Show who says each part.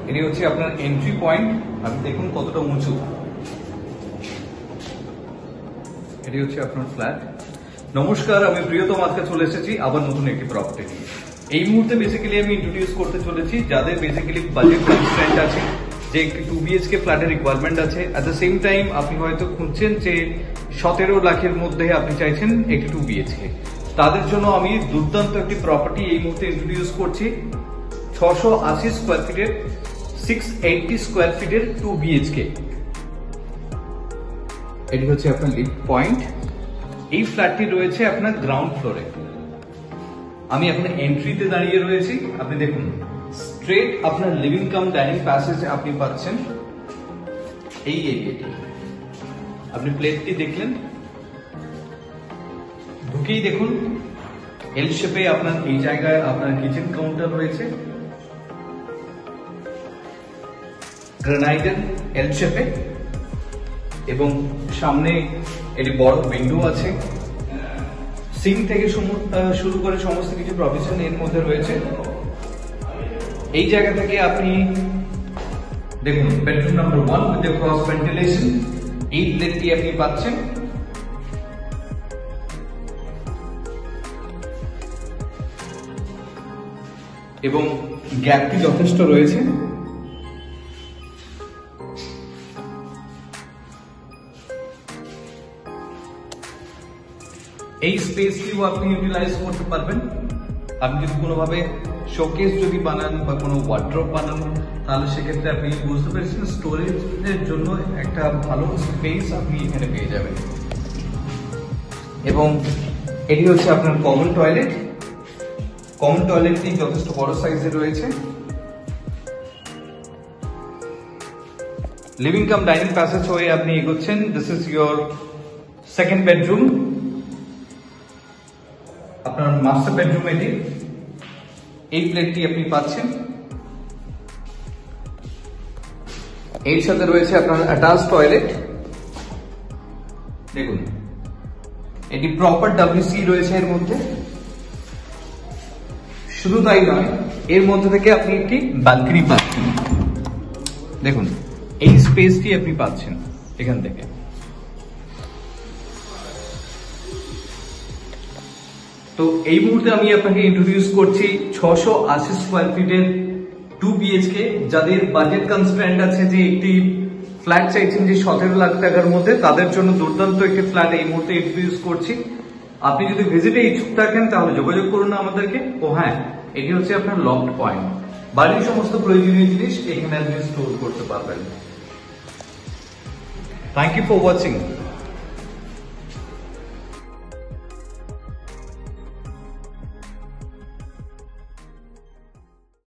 Speaker 1: এটি হচ্ছে আপনার এন্ট্রি পয়েন্ট। আপনি দেখুন কতটা উঁচু। এটি হচ্ছে আপনার ফ্ল্যাট। নমস্কার, আমি প্রিয়তম আজকে চলে এসেছি আবার নতুন একটি প্রপার্টি নিয়ে। এই মুহূর্তে বেসিক্যালি আমি ইন্ট্রোডিউস করতে চলেছি যাদের বেসিক্যালি বাজেট কনস্ট্রেন্ট আছে, যে একটি 2 BHK ফ্ল্যাটের রিকোয়ারমেন্ট আছে। অ্যাট দ্য সেম টাইম আপনি হয়তো খুঁজছেন যে 17 লাখের মধ্যে আপনি চাইছেন একটি 2 BHK। তাদের জন্য আমি দুর্দান্ত একটি প্রপার্টি এই মুহূর্তে ইন্ট্রোডিউস করছি। 680 স্কোয়ার ফিটের 680 স্কোয়ার ফিটের 2 BHK। এটি হচ্ছে আপনার লিফট পয়েন্ট। এই ফ্ল্যাটটি রয়েছে আপনার গ্রাউন্ড ফ্লোরে। আমি এখন এন্ট্রিতে দাঁড়িয়ে রয়েছি। আপনি দেখুন স্ট্রেট আপনার লিভিং কাম ডাইনিং প্যাসেজ আপনি পাচ্ছেন এই এরিয়াটি। আপনি প্লেটটি দেখলেন, ঢুকেই দেখুন এল শেপে আপনার এই জায়গায় আপনার কিচেন কাউন্টার রয়েছে, গ্রানাইটের এল শেপে, এবং সামনে এটি বড় উইন্ডো আছে। সিঙ্ক থেকে শুরু করে সমস্ত কিছু প্রভিশন এর মধ্যে রয়েছে। এই জায়গা থেকে আপনি দেখুন bedroom number 1 with cross ventilation. এই প্লেটটি আপনি পাচ্ছেন। এবং গ্যাপটি যথেষ্ট রয়েছে। এই স্পেসটিও আপনি ইউটিলাইজ করতে পারবেন। আপনি যদি কোনোভাবে শোকেস যদি বানান বা কোনো ওয়ার্ড্রপ বানান, তাহলে সেক্ষেত্রে আপনি বুঝতে পেরেছেন স্টোরেজের জন্য একটা ভালো স্পেস আপনি এখানে পেয়ে যাবেন। এবং এটি হচ্ছে আপনার কমন টয়লেট। কমন টয়লেটটি যথেষ্ট বড় সাইজের রয়েছে। লিভিং কাম ডাইনিং প্যাসেজ হয়ে আপনি এগোচ্ছেন। This is your second bedroom, আপনার মাস্টার বেডরুম। এটি এই প্লেটটি আপনি পাচ্ছেন। এর সাথে রয়েছে আপনার অ্যাটাচ টয়লেট। দেখুন এটি প্রপার WC রয়েছে এর মধ্যে। শুধু তাই নয়, এর মধ্যে থেকে আপনি একটি ব্যালকনি পাচ্ছেন। দেখুন এই স্পেসটি আপনি পাচ্ছেন এখান থেকে। তো এই মুহূর্তে আমি আপনাকে ইন্ট্রোডিউস করছি 680 স্কোয়ার ফিটের 2 BHK। যাদের বাজেট কনস্ট্রেন্ট আছে, যে একটি ফ্ল্যাট চাইছেন যে 17 লাখ টাকার মধ্যে, তাদের জন্য দুর্দান্ত একটি ফ্ল্যাট এই মুহূর্তে ইন্ট্রোডিউস করছি। আপনি যদি ভিজিটে ইচ্ছুক থাকেন তাহলে যোগাযোগ করুন আমাদেরকে। ও হ্যাঁ, এটি হচ্ছে আপনার লকড পয়েন্ট। বাড়ির সমস্ত প্রয়োজনীয় জিনিস এখানে আপনি স্টোর করতে পারবেন। Thank you for watching.